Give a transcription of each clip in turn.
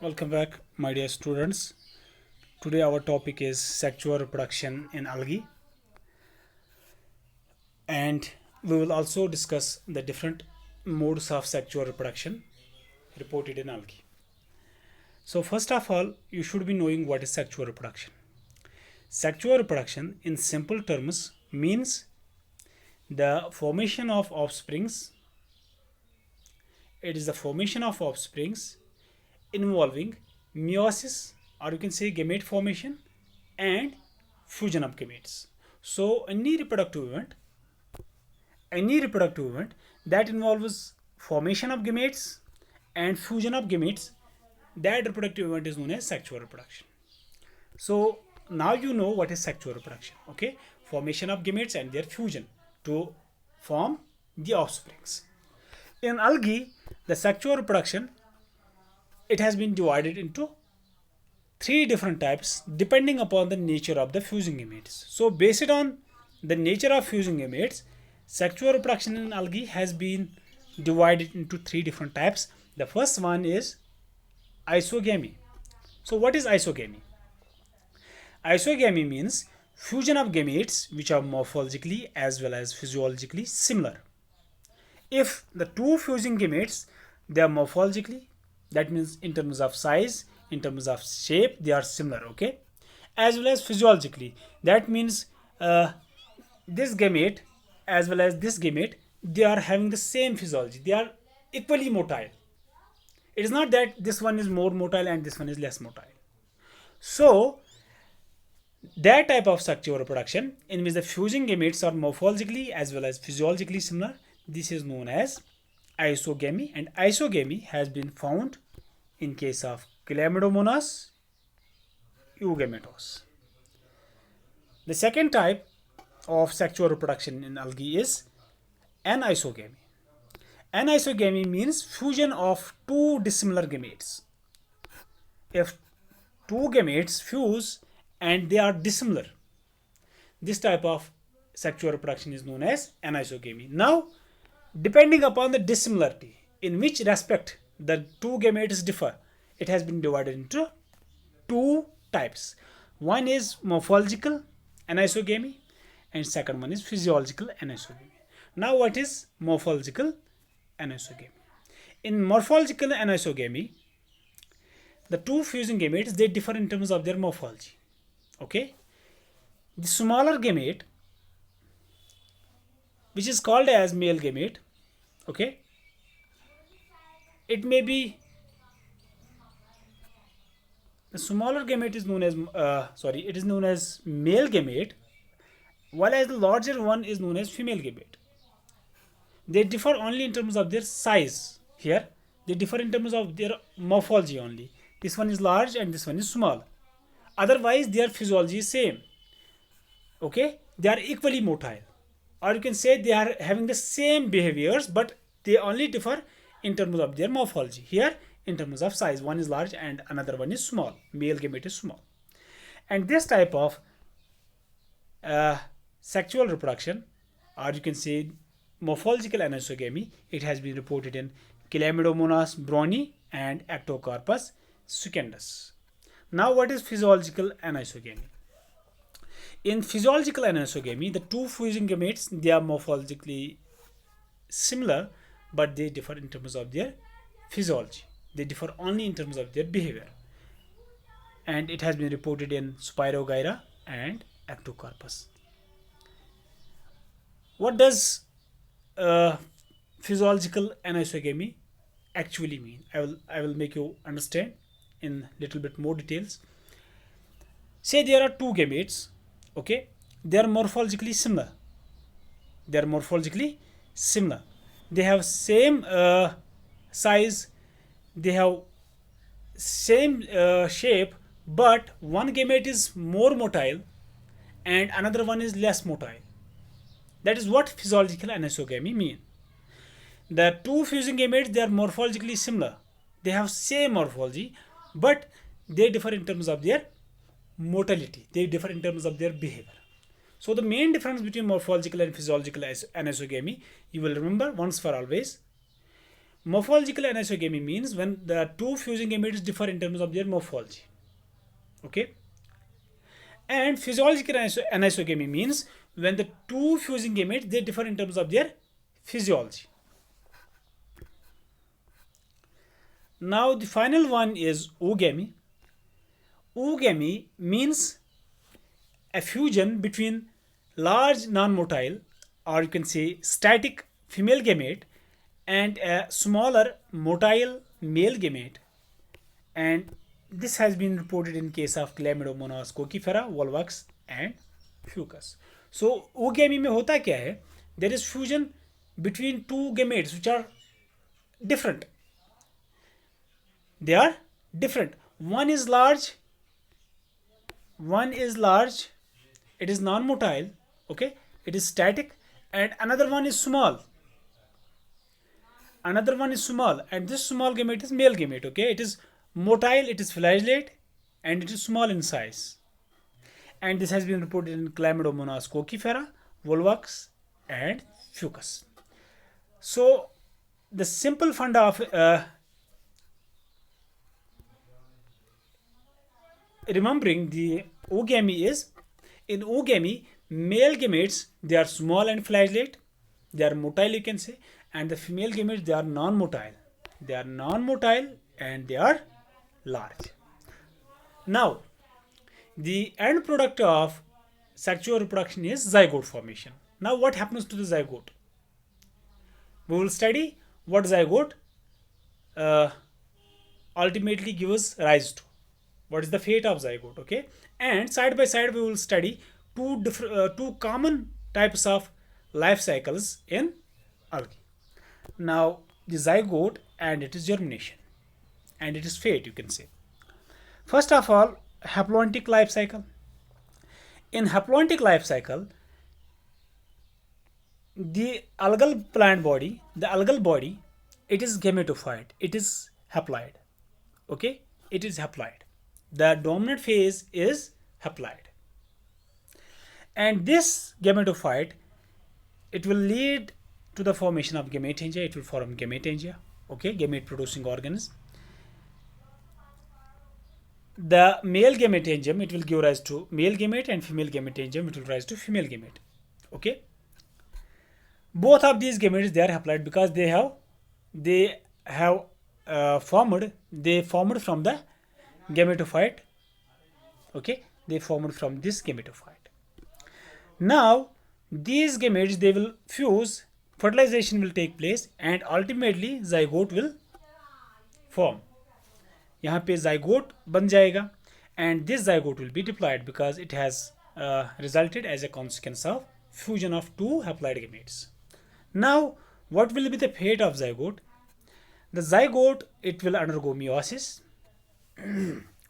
Welcome back, my dear students. Today, our topic is sexual reproduction in algae, and we will also discuss the different modes of sexual reproduction reported in algae. So, first of all, you should be knowing what is sexual reproduction. Sexual reproduction, in simple terms, means the formation of offsprings. It is the formation of offsprings involving meiosis, or you can say gamete formation, and fusion of gametes. So any reproductive event that involves formation of gametes and fusion of gametes, that reproductive event is known as sexual reproduction. So now you know what is sexual reproduction. Okay, formation of gametes and their fusion to form the offsprings. In algae, the sexual reproduction, it has been divided into three different types depending upon the nature of the fusing gametes. So based on the nature of fusing gametes, sexual reproduction in algae has been divided into three different types. The first one is isogamy. So what is isogamy? Isogamy means fusion of gametes which are morphologically as well as physiologically similar. If the two fusing gametes, they are morphologically, that means in terms of size, in terms of shape, they are similar, okay, as well as physiologically, that means this gamete as well as this gamete, they are having the same physiology, they are equally motile. It is not that this one is more motile and this one is less motile. So that type of sexual reproduction in which the fusing gametes are morphologically as well as physiologically similar, this is known as isogamy, and isogamy has been found in case of Chlamydomonas eugametos. The second type of sexual reproduction in algae is anisogamy. Anisogamy means fusion of two dissimilar gametes. If two gametes fuse and they are dissimilar, this type of sexual reproduction is known as anisogamy. Now, depending upon the dissimilarity, in which respect the two gametes differ, it has been divided into two types. One is morphological anisogamy and second one is physiological anisogamy. Now what is morphological anisogamy? In morphological anisogamy, the two fusing gametes, they differ in terms of their morphology. Okay, the smaller gamete, which is called as male gamete, okay, it may be, the smaller gamete is known as it is known as male gamete, while as the larger one is known as female gamete. They differ only in terms of their size. Here they differ in terms of their morphology only. This one is large and this one is small. Otherwise their physiology is same. Okay, they are equally motile, or you can say they are having the same behaviors, but they only differ in terms of their morphology. Here in terms of size, one is large and another one is small. Male gamete is small. And this type of sexual reproduction, or you can say morphological anisogamy, it has been reported in Chlamydomonas brownie and Ectocarpus secundus. Now what is physiological anisogamy? In physiological anisogamy, the two fusing gametes, they are morphologically similar, but they differ in terms of their physiology. They differ only in terms of their behavior. And it has been reported in Spirogyra and Ectocarpus. What does physiological anisogamy actually mean? I will make you understand in little bit more details. Say there are two gametes, okay, they are morphologically similar. They are morphologically similar. They have same size, they have same shape, but one gamete is more motile and another one is less motile. That is what physiological anisogamy mean. The two fusing gametes, they are morphologically similar. They have same morphology, but they differ in terms of their motility. They differ in terms of their behavior. So the main difference between morphological and physiological anisogamy, you will remember once for always. Morphological anisogamy means when the two fusing gametes differ in terms of their morphology. Okay. And physiological anisogamy means when the two fusing gametes they differ in terms of their physiology. Now the final one is oogamy. Oogamy means a fusion between large non-motile, or you can say static female gamete, and a smaller motile male gamete, and this has been reported in case of Chlamydomonas coccifera, volvox and fucus. So oogamy में होता क्या है? There is fusion between two gametes which are different. They are different. One is large, it is non-motile, okay, it is static, and another one is small. And this small gamete is male gamete, okay, it is motile, it is flagellate, and it is small in size. And this has been reported in Chlamydomonas coccifera, volvox and fucus. So the simple funda of remembering the oogamy is, in oogamy male gametes they are small and flagellate, they are motile you can say, and the female gametes they are non-motile, and they are large. Now the end product of sexual reproduction is zygote formation. Now what happens to the zygote? We will study what zygote ultimately gives rise to. What is the fate of zygote? Okay, and side by side we will study two common types of life cycles in algae. Now the zygote and its germination and its fate, you can say. First of all, haploidtic life cycle. In haploidtic life cycle, the algal body, it is gametophyte, it is haploid. Okay, it is haploid. The dominant phase is haploid, and this gametophyte, it will lead to the formation of gametangia. It will form gametangia, okay, gamete producing organs. The male gametangium, it will give rise to male gamete, and female gametangium, it will rise to female gamete. Okay, both of these gametes they are haploid because they formed from the gametophyte. Okay, they formed from this gametophyte. Now these gametes they will fuse, fertilization will take place, and ultimately zygote will form. यहाँ पे zygote बन जाएगा, and this zygote will be diploid because it has resulted as a consequence of fusion of two haploid gametes. Now what will be the fate of zygote? The zygote, it will undergo meiosis.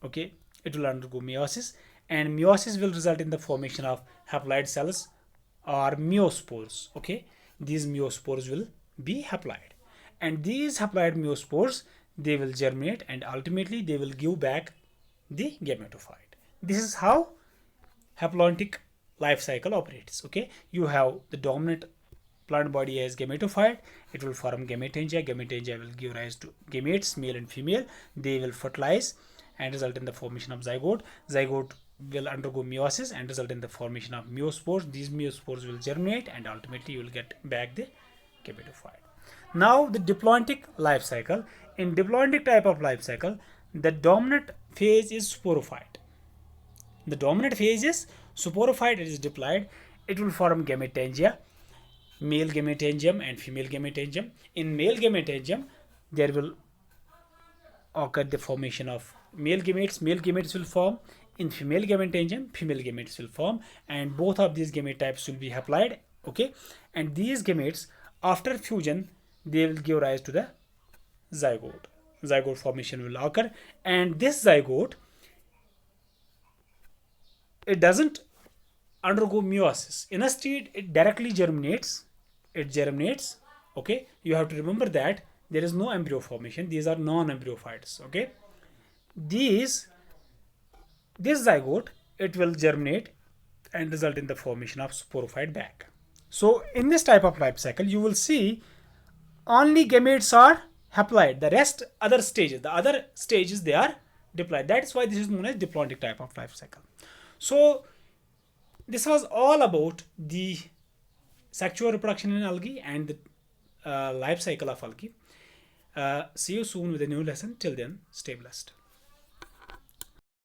Okay, it will undergo meiosis, and meiosis will result in the formation of haploid cells or meiospores. Okay, these meiospores will be haploid, and these haploid meiospores they will germinate, and ultimately they will give back the gametophyte. This is how haploidtic life cycle operates. Okay, you have the dominant plant body as gametophyte, it will form gametangia. Gametangia will give rise to gametes, male and female. They will fertilize and result in the formation of zygote. Zygote will undergo meiosis and result in the formation of meiospores. These meiospores will germinate, and ultimately you will get back the gametophyte. Now the diploidic life cycle. In diploidic type of life cycle, the dominant phase is sporophyte. The dominant phase is sporophyte, it is diploid. It will form gametangia, male gametangium and female gametangium. In male gametangium, there will occur the formation of male gametes. Male gametes will form. In female gametangium, female gametes will form, and both of these gamete types will be haploid. Okay, and these gametes after fusion they will give rise to the zygote. Zygote formation will occur, and this zygote, it doesn't undergo meiosis. Instead, it directly germinates. It germinates. Okay, you have to remember that there is no embryo formation. These are non-embryophytes. Okay, this zygote, it will germinate and result in the formation of sporophyte bag. So in this type of life cycle, you will see only gametes are haploid. The rest other stages they are diploid. That's why this is known as diplodic type of life cycle. So this was all about the sexual reproduction in algae and the life cycle of algae. See you soon with a new lesson. Till then, stay blessed.